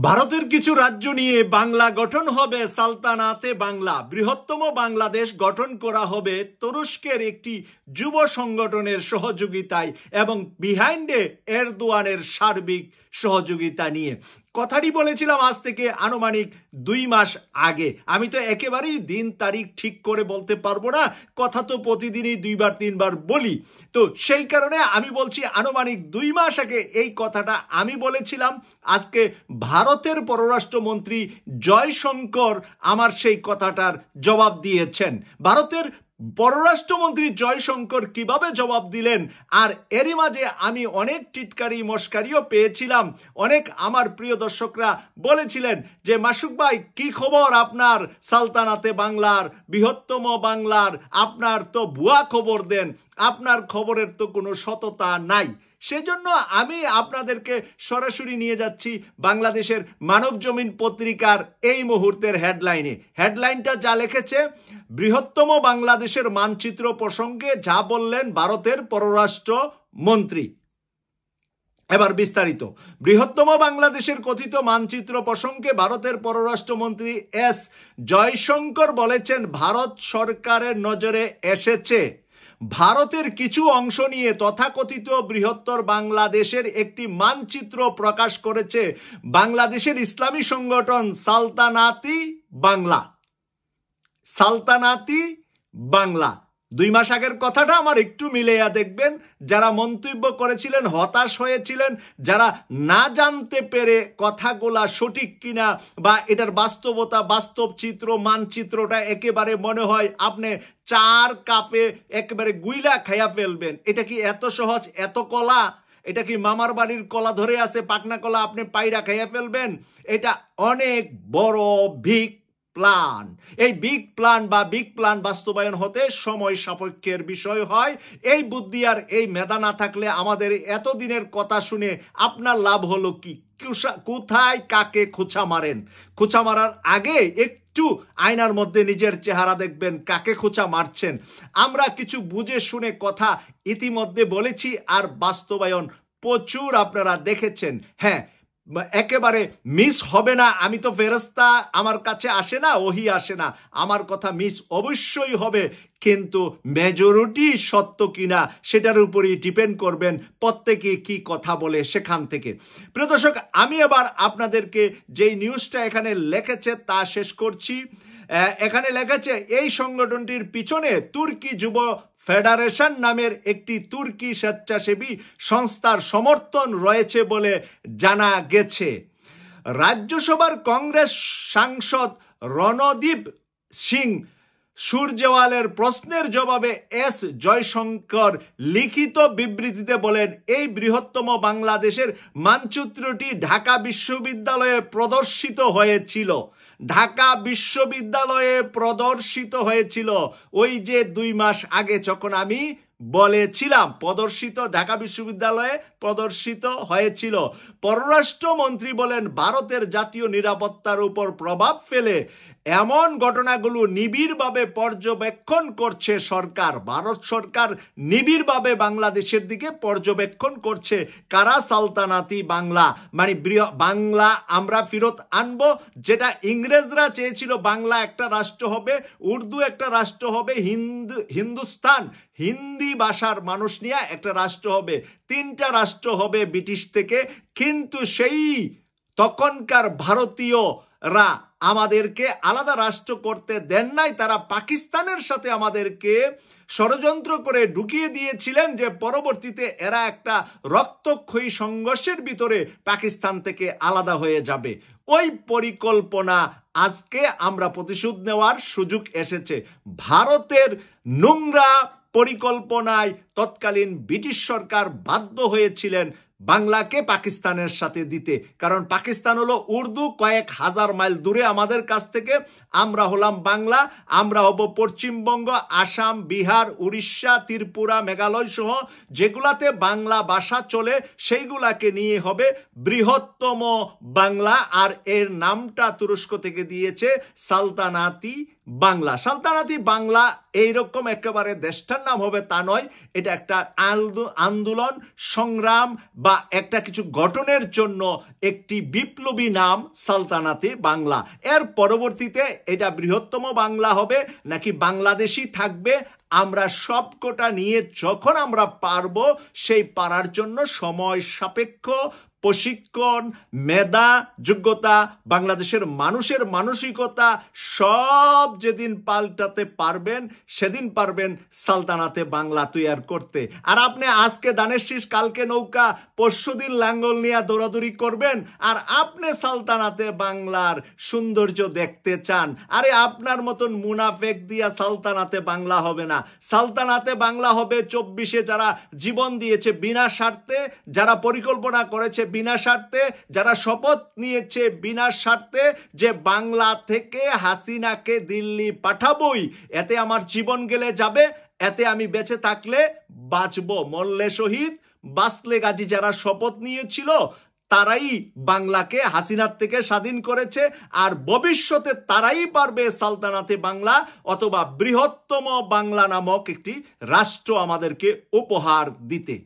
ভারতের কিছু রাজ্য নিয়ে বাংলা গঠন হবে সালতানাতে বাংলা। বৃহত্তম বাংলাদেশ গঠন করা হবে তুরস্কের একটি যুব সংগঠনের সহযোগিতায় এবং বিহাইন্ডে এরদোয়ানের সার্বিক সহযোগিতা নিয়ে। কথাটি বলেছিলাম আজ থেকে আনুমানিক 2 মাস আগে। আমি তো একেবারেই দিন তারিখ ঠিক করে বলতে পারবো না, কথা তো প্রতিদিনই 2বার 3বার বলি। তো সেই কারণে আমি বলছি আনুমানিক 2 মাস আগে এই কথাটা আমি বলেছিলাম। আজকে ভারতের পররাষ্ট্রমন্ত্রী জয়শঙ্কর আমার সেই কথাটার জবাব দিয়েছেন। ভারতের পররাষ্ট্রমন্ত্রী জয়শঙ্কর কিভাবে জবাব দিলেন, আর এরই মাঝে আমি অনেক টিটকারি মস্কারিও পেয়েছিলাম। অনেক আমার প্রিয় দর্শকরা বলেছিলেন যে মাসুক ভাই কি খবর আপনার সালতানাতে বাংলার, বৃহত্তম বাংলার, আপনার তো ভুয়া খবর দেন, আপনার খবরের তো কোনো সততা নাই। সেজন্য আমি আপনাদেরকে সরাসরি নিয়ে যাচ্ছি বাংলাদেশের মানবজমিন পত্রিকার এই মুহূর্তের হেডলাইনে। হেডলাইনটা যা লিখেছে, বৃহত্তম বাংলাদেশের মানচিত্র প্রসঙ্গে যা বললেন ভারতের পররাষ্ট্র মন্ত্রী। এবার বিস্তারিত। বৃহত্তম বাংলাদেশের কথিত মানচিত্র প্রসঙ্গে ভারতের পররাষ্ট্রমন্ত্রী এস জয়শঙ্কর বলেছেন, ভারত সরকারের নজরে এসেছে ভারতের কিছু অংশ নিয়ে তথাকথিত বৃহত্তর বাংলাদেশের একটি মানচিত্র প্রকাশ করেছে বাংলাদেশের ইসলামী সংগঠন সালতানাতি বাংলা। সালতানাতি বাংলা 2 মাস আগের কথাটা আমার একটু মিলাইয়া দেখবেন। যারা মন্তব্য করেছিলেন, হতাশ হয়েছিলেন, যারা না জানতে পেরে কথাগুলা সঠিক কিনা বা এটার বাস্তবতা, বাস্তব চিত্র, মানচিত্রটা একেবারে মনে হয় আপনি 4 কাপে একেবারে গুইলা খাইয়া ফেলবেন। এটা কি এত সহজ, এত কলা? এটা কি মামার বাড়ির কলা ধরে আছে, পাকনা কলা আপনি পায়রা খাইয়া ফেলবেন? এটা অনেক বড় বিগ প্ল্যান। এই বিগ প্ল্যান বা বিগ প্ল্যান বাস্তবায়ন হতে সময় সাপেক্ষের বিষয় হয়। এই বুদ্ধি আর এই মেধা না থাকলে আমাদের এতদিনের কথা শুনে আপনার লাভ হলো কি? কোথায় কাকে খোঁচা মারেন? খোঁচা মারার আগে একটু আয়নার মধ্যে নিজের চেহারা দেখবেন, কাকে খোঁচা মারছেন। আমরা কিছু বুঝে শুনে কথা ইতিমধ্যে বলেছি, আর বাস্তবায়ন প্রচুর আপনারা দেখেছেন। হ্যাঁ, একেবারে মিস হবে না। আমি তো ফেরেশতা, আমার কাছে আসে না, ওহি আসে না, আমার কথা মিস অবশ্যই হবে, কিন্তু মেজরিটি সত্য কিনা সেটার উপরই ডিপেন্ড করবেন প্রত্যেকে কি কথা বলে সেখান থেকে। প্রিয় দর্শক, আমি এবার আপনাদেরকে যেই নিউজটা এখানে লিখেছে তা শেষ করছি। এখানে লেখেছে, এই সংগঠনটির পিছনে তুর্কি যুব ফেডারেশন নামের একটি তুর্কি স্বেচ্ছাসেবী সংস্থার সমর্থন রয়েছে বলে জানা গেছে। রাজ্যসভার কংগ্রেস সাংসদ রণদীপ সিং সুরজেওয়ালের প্রশ্নের জবাবে এস জয়শঙ্কর লিখিত বিবৃতিতে বলেন, এই বৃহত্তম বাংলাদেশের মানচিত্রটি ঢাকা বিশ্ববিদ্যালয়ে প্রদর্শিত হয়েছিল। ঢাকা বিশ্ববিদ্যালয়ে প্রদর্শিত হয়েছিল। ওই যে 2 মাস আগে যখন আমি বলেছিলাম প্রদর্শিত, ঢাকা বিশ্ববিদ্যালয়ে প্রদর্শিত হয়েছিল। পররাষ্ট্রমন্ত্রী বলেন, ভারতের জাতীয় নিরাপত্তার উপর প্রভাব ফেলে এমন ঘটনাগুলো নিবিড়ভাবে পর্যবেক্ষণ করছে সরকার। ভারত সরকার নিবিড়ভাবে বাংলাদেশের দিকে পর্যবেক্ষণ করছে। কারা? সালতানাতি বাংলা, মানে বাংলা আমরা ফেরত আনবো। যেটা ইংরেজরা চেয়েছিল, বাংলা একটা রাষ্ট্র হবে, উর্দু একটা রাষ্ট্র হবে, হিন্দুস্তান হিন্দি ভাষার মানুষ নিয়ে একটা রাষ্ট্র হবে, 3টা রাষ্ট্র হবে ব্রিটিশ থেকে। কিন্তু সেই তখনকার ভারতীয়রা আমাদেরকে আলাদা রাষ্ট্র করতে দেন নাই। তারা পাকিস্তানের সাথে আমাদেরকে ষড়যন্ত্র করে ঢুকিয়ে দিয়েছিলেন যে পরবর্তীতে এরা একটা রক্তক্ষয়ী সংঘর্ষের ভিতরে পাকিস্তান থেকে আলাদা হয়ে যাবে। ওই পরিকল্পনা আজকে আমরা প্রতিশোধ নেওয়ার সুযোগ এসেছে। ভারতের নোংরা পরিকল্পনায় তৎকালীন ব্রিটিশ সরকার বাধ্য হয়েছিলেন বাংলাকে পাকিস্তানের সাথে দিতে, কারণ পাকিস্তান হলো উর্দু, কয়েক হাজার মাইল দূরে আমাদের কাছ থেকে। আমরা হলাম বাংলা, আমরা হব পশ্চিমবঙ্গ, আসাম, বিহার, উড়িষ্যা, ত্রিপুরা, মেঘালয় সহ যেগুলাতে বাংলা ভাষা চলে, সেইগুলাকে নিয়ে হবে বৃহত্তম বাংলা। আর এর নামটা তুরস্ক থেকে দিয়েছে সালতানাতি বাংলা। সালতানাতি বাংলা এইরকম একেবারে দেশটার নাম হবে তা নয়, এটা একটা আন্দোলন সংগ্রাম বা একটা কিছু গঠনের জন্য একটি বিপ্লবী নাম সালতানাতি বাংলা। এর পরবর্তীতে এটা বৃহত্তম বাংলা হবে নাকি বাংলাদেশই থাকবে, আমরা সবকটা নিয়ে যখন আমরা পারবো, সেই পারার জন্য সময় সাপেক্ষ প্রশিক্ষণ, মেধা, যোগ্যতা, বাংলাদেশের মানুষের মানসিকতা সব যেদিন পাল্টাতে পারবেন, সেদিন পারবেন সালতানাতে বাংলা তৈয়ার করতে। আর আপনি আজকে ধানের শীষ, কালকে নৌকা, পরশুদিন লাঙ্গল নিয়ে দৌড়াদৌড়ি করবেন, আর আপনি সালতানাতে বাংলার সৌন্দর্য দেখতে চান। আরে আপনার মতন মুনাফেক দিয়া সালতানাতে বাংলা হবে না। সালতানাতে বাংলা হবে 24-এ যারা জীবন দিয়েছে বিনা স্বার্থে, যারা পরিকল্পনা করেছে বিনা স্বার্থে, যারা শপথ নিয়েছে বিনা স্বার্থে যে বাংলা থেকে হাসিনাকে দিল্লি পাঠাবই, এতে আমার জীবন গেলে যাবে, এতে আমি বেঁচে থাকলে বাঁচবো, মরলে শহীদ বাঁচলে গাজী, যারা শপথ নিয়েছিল তারাই বাংলাকে হাসিনার থেকে স্বাধীন করেছে। আর ভবিষ্যতে তারাই পারবে সালতানাতে বাংলা অথবা বৃহত্তম বাংলা নামক একটি রাষ্ট্র আমাদেরকে উপহার দিতে।